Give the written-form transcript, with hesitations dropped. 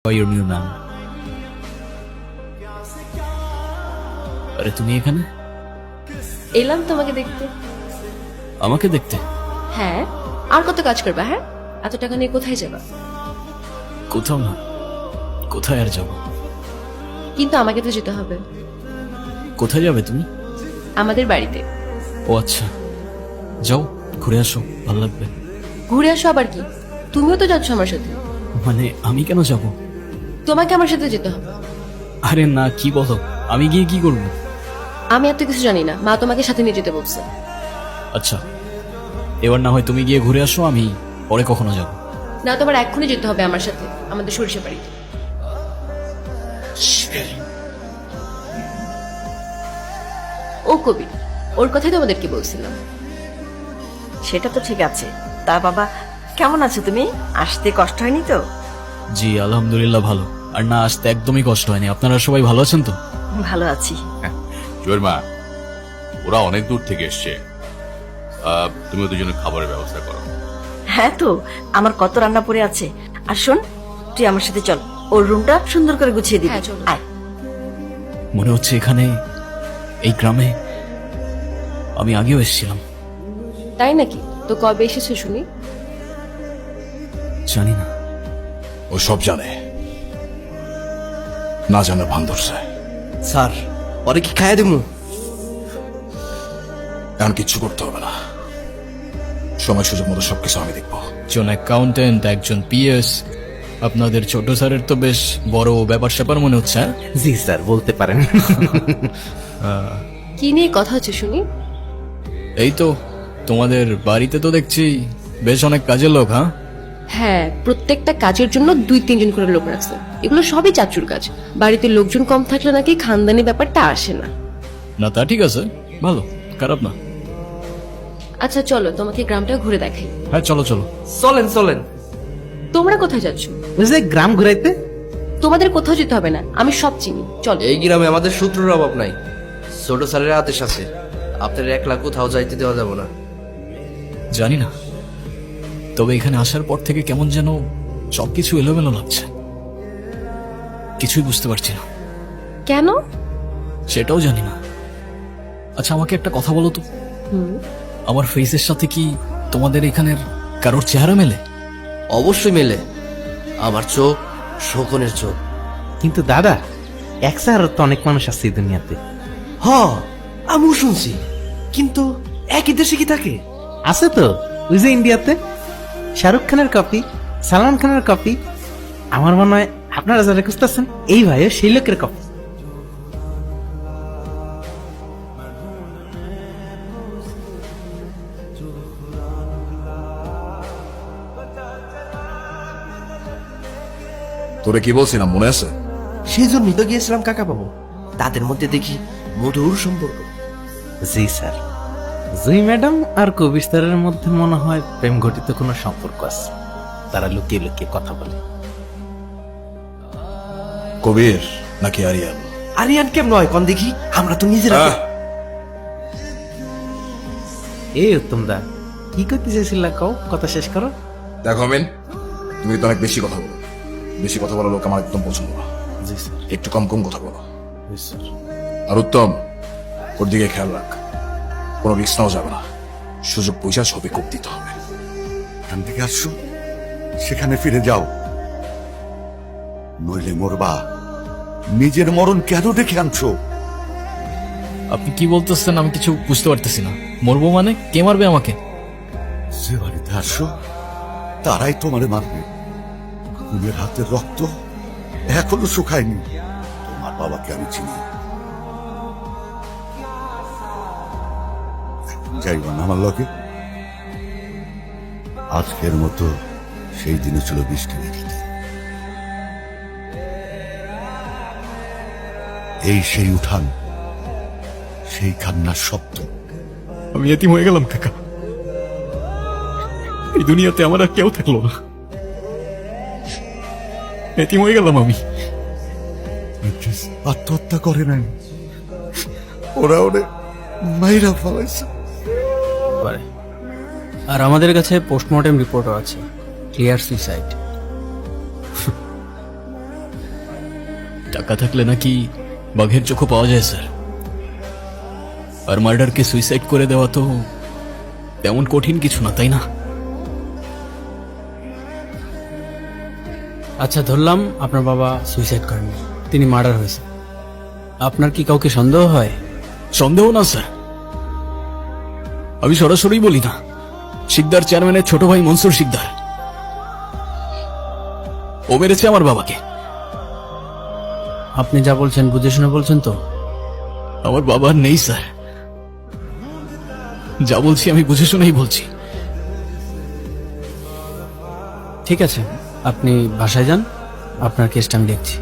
your new নাম। আরে তুমি এখানে? এলাম তোমাকে দেখতে। আমাকে দেখতে? হ্যাঁ, আর কত কাজ করবা? হ্যাঁ, এত টাকা নিয়ে কোথায় যাবা? কোথাও না, কোথায় আর যাবো? কিন্তু আমাকে তো যেতে হবে। কোথায় যাবে তুমি? আমাদের বাড়িতে। ও আচ্ছা, যাও ঘুরে আসো, ভালো লাগবে। ঘুরে আসো আবার কি? তুমিও তো যাচ্ছ আমার সাথে। মানে আমি কেন যাব? তোমাকে আমার সাথে যেতে হবে। আরে না, কি বলো? আমি গিয়ে কি করবো? আমি এত কিছু জানি না, মা তোমাকে সাথে নিয়ে যেতে বলছে। আচ্ছা, এবার না হয় তুমি গিয়ে ঘুরে আসো, আমি পরে কখনো যাব। না, তোমার এক্ষুনি যেতে হবে আমার সাথে আমাদের সরিষা বাড়িতে। ও কবি, ওর কথাই তোমাদেরকে বলছিলাম। সেটা তো ঠিক আছে। তা বাবা, কেমন আছো তুমি? আসতে কষ্ট হয়নি তো? জি আলহামদুলিল্লাহ ভালো। আর না, আসতে একদমই কষ্ট হয়নি। আপনারা সবাই ভালো আছেন তো? ভালো আছি। জয়ের মা, ওরা অনেক দূর থেকে এসছে, তুমি ওদের জন্য খাবারের ব্যবস্থা করো। হ্যাঁ তো, আমার কত রান্না পড়ে আছে। আর শোন, তুই আমার সাথে চল, ওর রুমটা সুন্দর করে গুছিয়ে দিবি। হ্যাঁ, চলো। আয়। মনে হচ্ছে এখানে, এই গ্রামে আমি আগেও এসেছিলাম। তাই নাকি? তো কবে এসেছো শুনি? জানি না। ও সব জানে, না জানে ভান ধরছে। স্যার, পরে কি খাইয়া দেবো? এখন কিচ্ছু করতে হবে না, সময় সুযোগ মতো সবকিছু আমি দেখবো। একজন অ্যাকাউন্টেন্ট, একজন পিএস, আপনাদের ছোট স্যারের তো বেশ বড় ব্যাপার স্যাপার মনে হচ্ছে। হ্যাঁ? জি স্যার, বলতে পারেন। কি নিয়ে কথা হচ্ছে শুনি? এই তো, তোমাদের বাড়িতে তো দেখছি বেশ অনেক কাজের লোক। হ্যাঁ, হ্যাঁ, প্রত্যেকটা কাজের জন্য 2-3 জন করে লোক রাখছে। এগুলো সবই চাচুর কাজ। বাড়িতে লোকজন কম থাকলে নাকি খানদানি ব্যাপারটা আসে না। না তা ঠিক আছে, ভালো, খারাপ না। আচ্ছা চলো, তোমাকে গ্রামটা ঘুরে দেখাই। হ্যাঁ চলো চলো। চলেন চলেন। তোমরা কোথায় যাচ্ছ? ওই যে গ্রাম ঘুরাইতে। তোমাদের কোথাও যেতে হবে না, আমি সব চিনি। চলো। এই গ্রামে আমাদের শত্রুর অভাব নাই। ছোট স্যারের আদেশ আছে, আপনার একলা কোথাও যাইতে দেওয়া যাব না। জানি না, তবে এখানে আসার পর থেকে কেমন যেন সবকিছু এলোমেলো লাগছে, কিছুই বুঝতে পারছি না। কেন? সেটাও জানি না। আচ্ছা আমাকে একটা কথা বলো তো, আমার ফেসের সাথে কি তোমাদের এখানের কারোর চেহারা মেলে? অবশ্যই মেলে, আমার চোখ শকুনের চোখ। কিন্তু দাদা, এক স্যার তো অনেক মানুষ আছে এই দুনিয়াতে। হ, আমিও শুনছি, কিন্তু একই দেশে কি থাকে? আছে তো, ওই যে ইন্ডিয়াতে শাহরুখ খানের কপি, সালমান খানের কপি। আমার মনে হয় আপনারা যারা খুঁজতেছেন, এই ভাইও সেই লোকের কপি। তোরে কি বলছিলাম মনে আছে? সেই জন্যই তো গিয়েছিলাম কাকা বাবু। তাদের মধ্যে দেখি মধুর সম্পর্ক। জি স্যার, জুই ম্যাডাম আর কবির স্যারের মধ্যে মনে হয় প্রেম ঘটিত কোনো সম্পর্ক আছে। তারা লুকিয়ে লুকিয়ে কথা বলে। কবির নাকি আরিয়ান? আরিয়ান কেমন হয় কন দেখি, আমরা তো নিজেরা। এই উত্তম দা, কি করতে চাইছিল কও, কথা শেষ করো। দেখো মেন, তুমি তো অনেক বেশি কথা বলো। বেশি কথা বলা লোক আমার একদম পছন্দ না। জি স্যার। একটু কম কম কথা বলো। জি স্যার। আর উত্তম, ওর দিকে খেয়াল রাখ, কোনো রিস্ক নেওয়া যাবে না। সুযোগ পয়সা সবই কোপ দিতে হবে। এখান থেকে আসছো, সেখানে ফিরে যাও, নইলে মরবা। নিজের মরণ কেন ডেকে আনছো? আপনি কি বলতেছেন আমি কিছু বুঝতে পারতেছি না। মরবো মানে? কে মারবে আমাকে? যে বাড়িতে আসছো তারাই তোমারে মারবে। খুনের হাতের রক্ত এখনো শুকায়নি। তোমার বাবাকে আমি চিনি। যাইবা না আমার লগে? আজকের মতো সেই দিনে ছিল বৃষ্টি রেখেতে। এই সেই উঠান, সেই কান্নার শব্দ। আমি এতিম হয়ে গেলাম কাকা, এই দুনিয়াতে আমার আর কেউ থাকলো না। এতিম হয়ে গেলাম আমি। ইদ্রিস আত্মহত্যা করে নাই, ওরা ওরে মাইরা ফেলাইছে। আর আমাদের কাছে পোস্টমর্টেম রিপোর্টও আছে, ক্লিয়ার সুইসাইড। টাকা থাকলে নাকি বাঘের চোখও পাওয়া যায় স্যার। আর মার্ডারকে সুইসাইড করে দেওয়া তো তেমন কঠিন কিছু না, তাই না? আচ্ছা, ধরলাম আপনার বাবা সুইসাইড করেননি, তিনি মার্ডার হয়েছে। আপনার কি কাউকে সন্দেহ হয়? সন্দেহ না স্যার, আমি সরাসরি বলি না। শিকদার চেয়ারম্যানের ছোট ভাই মনসুর শিকদার, ও মেরেছে আমার বাবাকে। আপনি যা বলছেন বুঝে শুনে বলছেন তো? আমার বাবা আর নেই স্যার, যা বলছি আমি বুঝে শুনেই বলছি। ঠিক আছে, আপনি বাসায় যান, আপনার কেসটা আমি দেখছি।